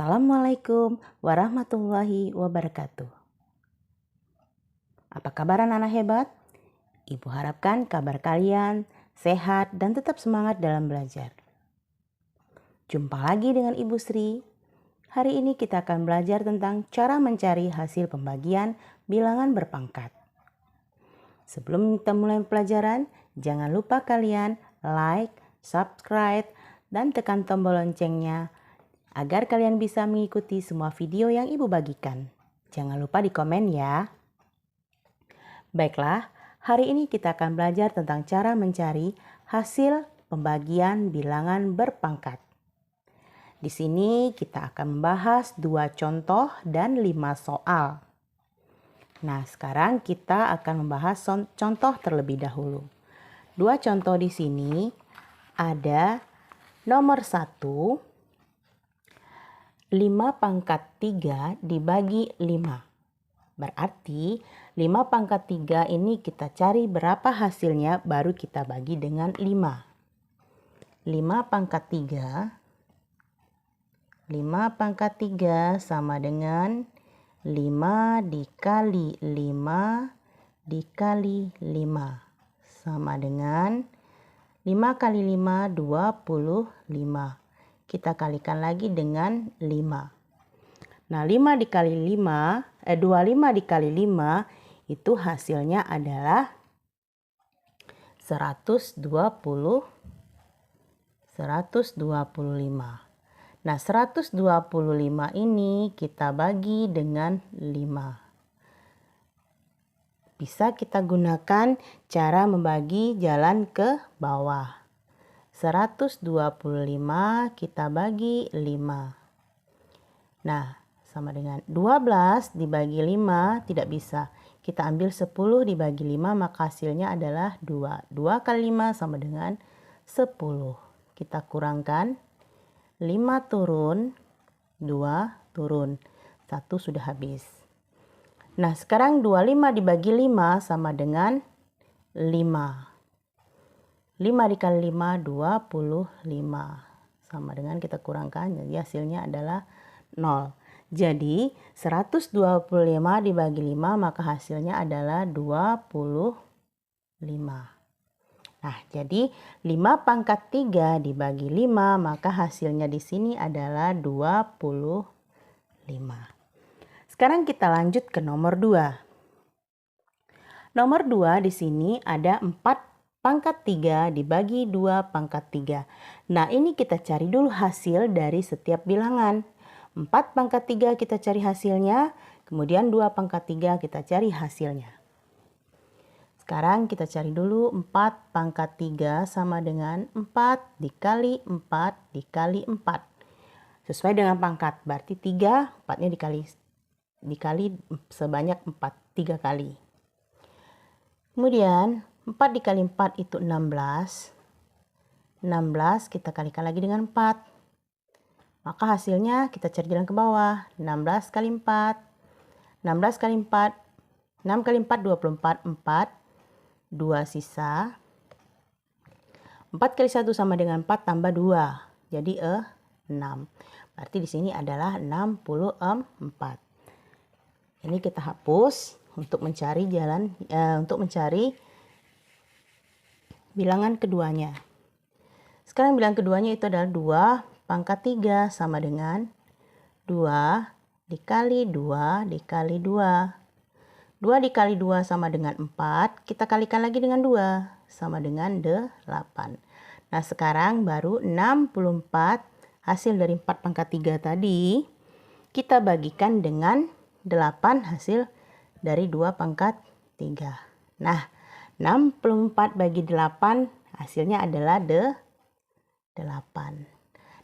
Assalamualaikum warahmatullahi wabarakatuh. Apa kabar anak-anak hebat? Ibu harapkan kabar kalian sehat dan tetap semangat dalam belajar. Jumpa lagi dengan Ibu Sri. Hari ini kita akan belajar tentang cara mencari hasil pembagian bilangan berpangkat. Sebelum kita mulai pelajaran, jangan lupa kalian like, subscribe, dan tekan tombol loncengnya agar kalian bisa mengikuti semua video yang Ibu bagikan. Jangan lupa di komen ya. Baiklah, hari ini kita akan belajar tentang cara mencari hasil pembagian bilangan berpangkat. Di sini kita akan membahas 2 contoh dan 5 soal. Nah, sekarang kita akan membahas contoh terlebih dahulu. 2 contoh di sini ada nomor 1, 5 pangkat 3 dibagi 5. Berarti 5 pangkat 3 ini kita cari berapa hasilnya baru kita bagi dengan 5. 5 pangkat 3 sama dengan 5 dikali 5 dikali 5. Sama dengan 5 kali 5, 25. Kita kalikan lagi dengan 5. Nah, 25 dikali 5 itu hasilnya adalah 125. Nah, 125 ini kita bagi dengan 5. Bisa kita gunakan cara membagi jalan ke bawah. 125 kita bagi 5. Nah, sama dengan 12 dibagi 5 tidak bisa. Kita ambil 10 dibagi 5 maka hasilnya adalah 2. 2 kali 5 sama dengan 10. Kita kurangkan 5 turun, 2 turun. 1 sudah habis. Nah, sekarang 25 dibagi 5 sama dengan 5. 5 dikali 5, 25. Sama dengan kita kurangkan, jadi hasilnya adalah 0. Jadi 125 dibagi 5 maka hasilnya adalah 25. Nah, jadi 5 pangkat 3 dibagi 5 maka hasilnya di sini adalah 25. Sekarang kita lanjut ke nomor 2. Nomor 2 di sini ada 4 pangkat 3 dibagi 2 pangkat 3. Nah, ini kita cari dulu hasil dari setiap bilangan. 4 pangkat 3 kita cari hasilnya, kemudian 2 pangkat 3 kita cari hasilnya. Sekarang kita cari dulu 4 pangkat 3 sama dengan 4 dikali 4 dikali 4. Sesuai dengan pangkat, berarti 3, 4-nya dikali sebanyak 4, 3 kali. Kemudian 4 dikali 4 itu 16. 16 kita kalikan lagi dengan 4. Maka hasilnya kita cari jalan ke bawah. 16 kali 4. 16 kali 4. 6 kali 4, 24. 4. 2 sisa. 4 kali 1 sama dengan 4 tambah 2. Jadi 6. Berarti di sini adalah 64. Ini kita hapus untuk mencari bilangan keduanya. Sekarang bilangan keduanya itu adalah 2 pangkat 3 sama dengan 2 dikali 2 dikali 2. 2 dikali 2 sama dengan 4. Kita kalikan lagi dengan 2 sama dengan 8. Nah, sekarang baru 64 hasil dari 4 pangkat 3 tadi kita bagikan dengan 8 hasil dari 2 pangkat 3. Nah, 64 bagi 8 hasilnya adalah 8.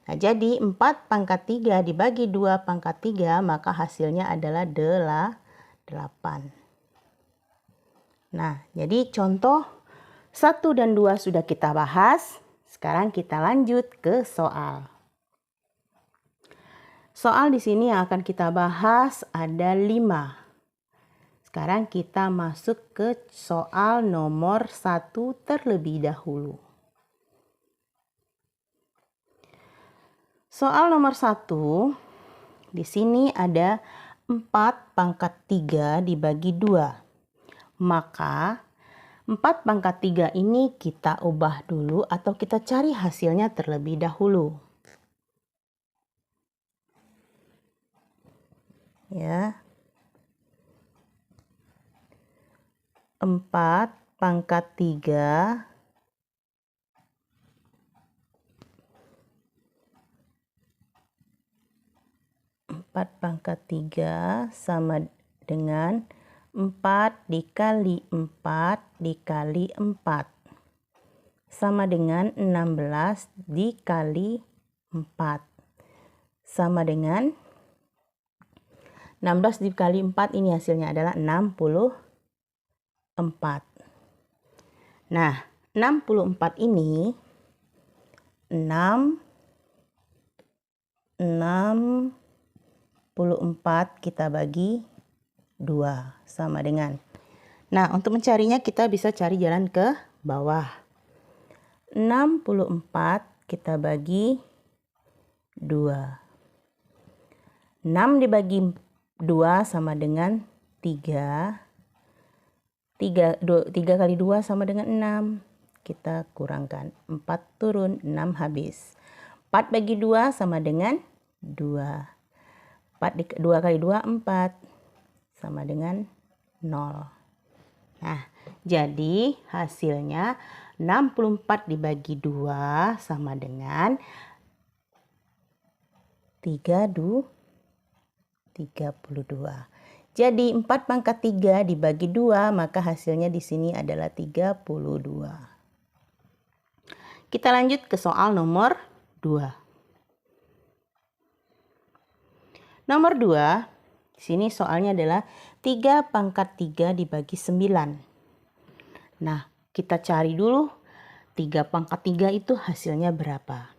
Nah, jadi 4 pangkat 3 dibagi 2 pangkat 3 maka hasilnya adalah 8. Nah, jadi contoh 1 dan 2 sudah kita bahas. Sekarang kita lanjut ke soal. Soal di sini yang akan kita bahas ada 5. Sekarang kita masuk ke soal nomor 1 terlebih dahulu. Soal nomor 1 di sini ada 4 pangkat 3 dibagi 2. Maka 4 pangkat 3 ini kita ubah dulu atau kita cari hasilnya terlebih dahulu. Ya. 4 pangkat 3 sama dengan 4 dikali 4 dikali 4 sama dengan 16 dikali 4 sama dengan 16 dikali 4 ini hasilnya adalah 64. Nah, 64 ini 64 kita bagi 2 sama dengan. Nah, untuk mencarinya kita bisa cari jalan ke bawah. 64 kita bagi 2. 6 dibagi 2 sama dengan 3. 3 kali 2 sama dengan 6. Kita kurangkan. 4 turun, 6 habis. 4 bagi 2 sama dengan 2. 2 kali 2, 4. Sama dengan 0. Nah, jadi hasilnya 64 dibagi 2 sama dengan 32. Jadi 4 pangkat 3 dibagi 2, maka hasilnya di sini adalah 32. Kita lanjut ke soal nomor 2. Nomor 2, di sini soalnya adalah 3 pangkat 3 dibagi 9. Nah, kita cari dulu 3 pangkat 3 itu hasilnya berapa.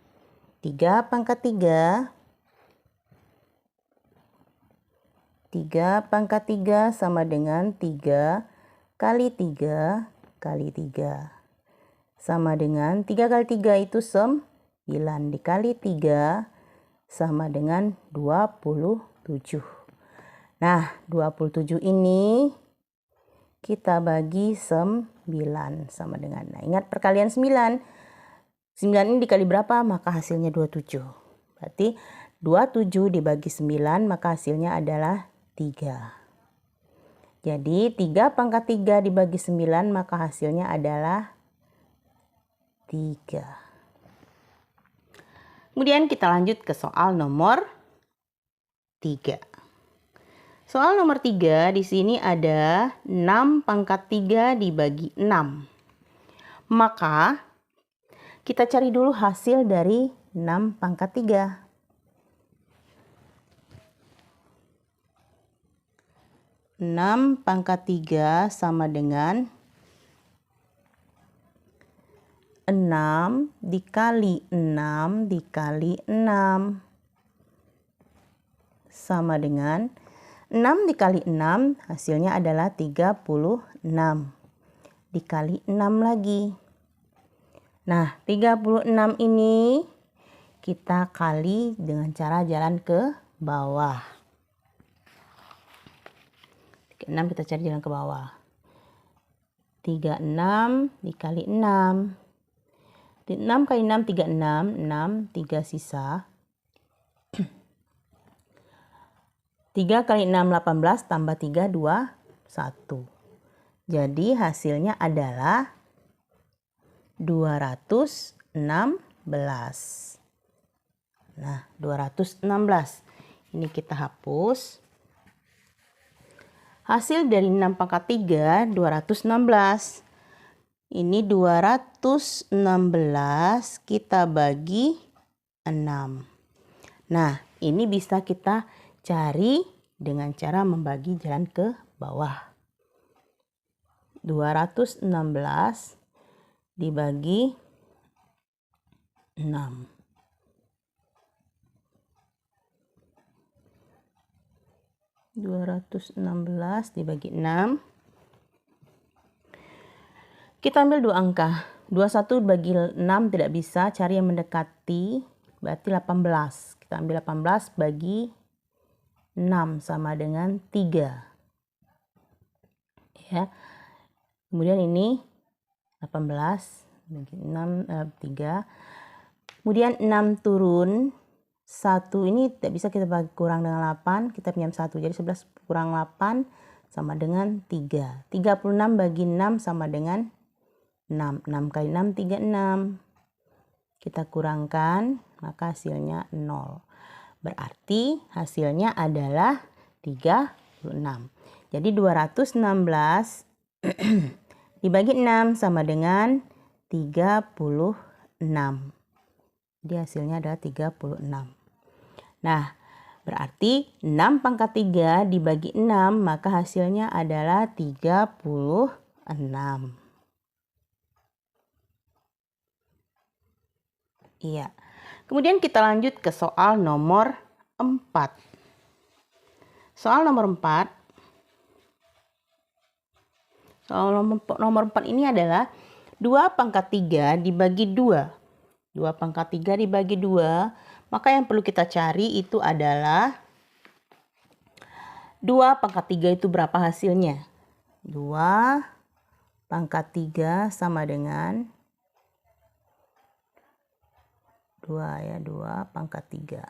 3 pangkat 3 sama dengan 3 kali 3 kali 3. Sama dengan 3 kali 3 itu 9 dikali 3 sama dengan 27. Nah, 27 ini kita bagi 9 sama dengan. Nah, ingat perkalian 9. 9 ini dikali berapa? Maka hasilnya 27. Berarti 27 dibagi 9 maka hasilnya adalah 3. Jadi 3 pangkat 3 dibagi 9 maka hasilnya adalah 3. Kemudian kita lanjut ke soal nomor 3. Soal nomor 3 di sini ada 6 pangkat 3 dibagi 6. Maka kita cari dulu hasil dari 6 pangkat 3. 6 pangkat 3 sama dengan 6 dikali 6 dikali 6 sama dengan 6 dikali 6 hasilnya adalah 36 dikali 6 lagi. Nah, 36 ini kita kali dengan cara jalan ke bawah. 6 kita cari jalan ke bawah. 36 dikali 6. 6 kali 6, 36. 6, 3 sisa. 3 kali 6, 18. Tambah 3, 2, 1. Jadi hasilnya adalah 216. Nah, 216. Ini kita hapus. Hasil dari 6 pangkat 3, 216. Ini 216 kita bagi 6. Nah, ini bisa kita cari dengan cara membagi jalan ke bawah. 216 dibagi 6. 216 dibagi 6. Kita ambil 2 angka. 21 bagi 6 tidak bisa, cari yang mendekati, berarti 18. Kita ambil 18 bagi 6 sama dengan 3. Ya. Kemudian ini 18 bagi 6 3. Kemudian 6 turun 1 ini tidak bisa kita bagi kurang dengan 8, kita pinjam 1. Jadi 11 kurang 8 sama dengan 3. 36 bagi 6 sama dengan 6. 6 kali 6 36. Kita kurangkan, maka hasilnya 0. Berarti hasilnya adalah 36. Jadi 216 dibagi 6 sama dengan 36. Jadi hasilnya adalah 36. Nah, berarti 6 pangkat 3 dibagi 6, maka hasilnya adalah 36. Iya. Kemudian kita lanjut ke soal nomor 4. Soal nomor 4. Soal nomor 4 ini adalah 2 pangkat 3 dibagi 2. 2 pangkat 3 dibagi 2, maka yang perlu kita cari itu adalah 2 pangkat 3 itu berapa hasilnya? 2 pangkat 3 sama dengan 2 ya, 2 pangkat 3.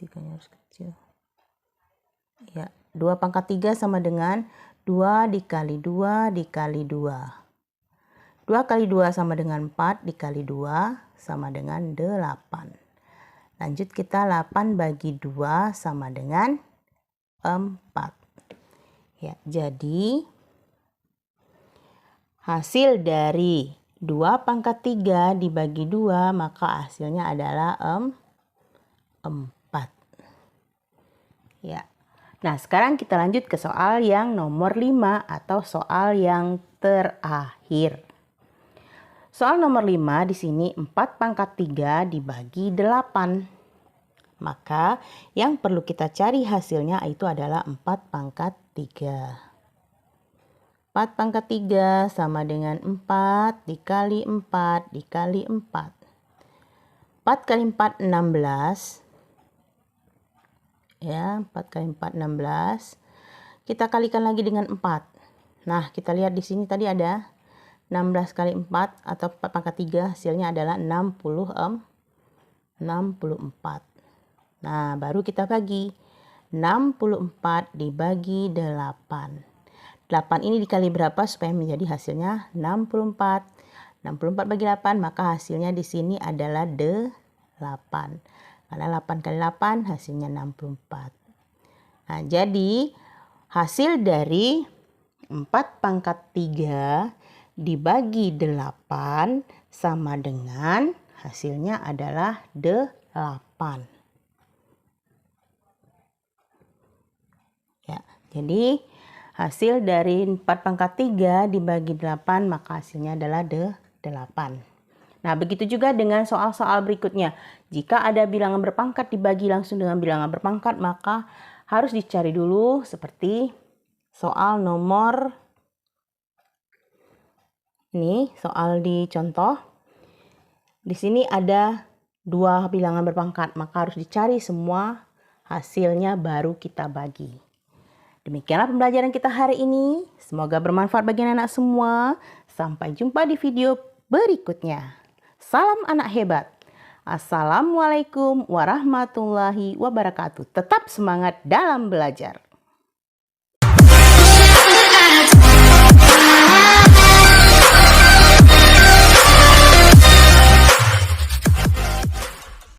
3-nya harus kecil. Ya, 2 pangkat 3 sama dengan 2 dikali 2 dikali 2. 2 kali 2 sama dengan 4 dikali 2 sama dengan 8. Lanjut kita 8 bagi 2 sama dengan 4. Ya, jadi hasil dari 2 pangkat 3 dibagi 2 maka hasilnya adalah 4. Ya. Nah, sekarang kita lanjut ke soal yang nomor 5 atau soal yang terakhir. Soal nomor 5 di sini 4 pangkat 3 dibagi 8. Maka yang perlu kita cari hasilnya itu adalah 4 pangkat 3. 4 pangkat 3 sama dengan 4 dikali 4 dikali 4. 4 kali 4 16. Ya, 4 kali 4 16. Kita kalikan lagi dengan 4. Nah, kita lihat di sini tadi ada 16 kali 4 atau 4 pangkat 3 hasilnya adalah 64. Nah, baru kita bagi. 64 dibagi 8. 8 ini dikali berapa supaya menjadi hasilnya 64. 64 bagi 8 maka hasilnya di sini adalah 8. Karena 8 kali 8 hasilnya 64. Nah, jadi hasil dari 4 pangkat 3 dibagi 8 sama dengan hasilnya adalah 8. Ya, jadi hasil dari 4 pangkat 3 dibagi 8 maka hasilnya adalah 8. Nah, begitu juga dengan soal-soal berikutnya. Jika ada bilangan berpangkat dibagi langsung dengan bilangan berpangkat maka harus dicari dulu seperti soal nomor ini, soal di contoh. Di sini ada 2 bilangan berpangkat, maka harus dicari semua hasilnya baru kita bagi. Demikianlah pembelajaran kita hari ini. Semoga bermanfaat bagi anak-anak semua. Sampai jumpa di video berikutnya. Salam anak hebat. Assalamualaikum warahmatullahi wabarakatuh. Tetap semangat dalam belajar.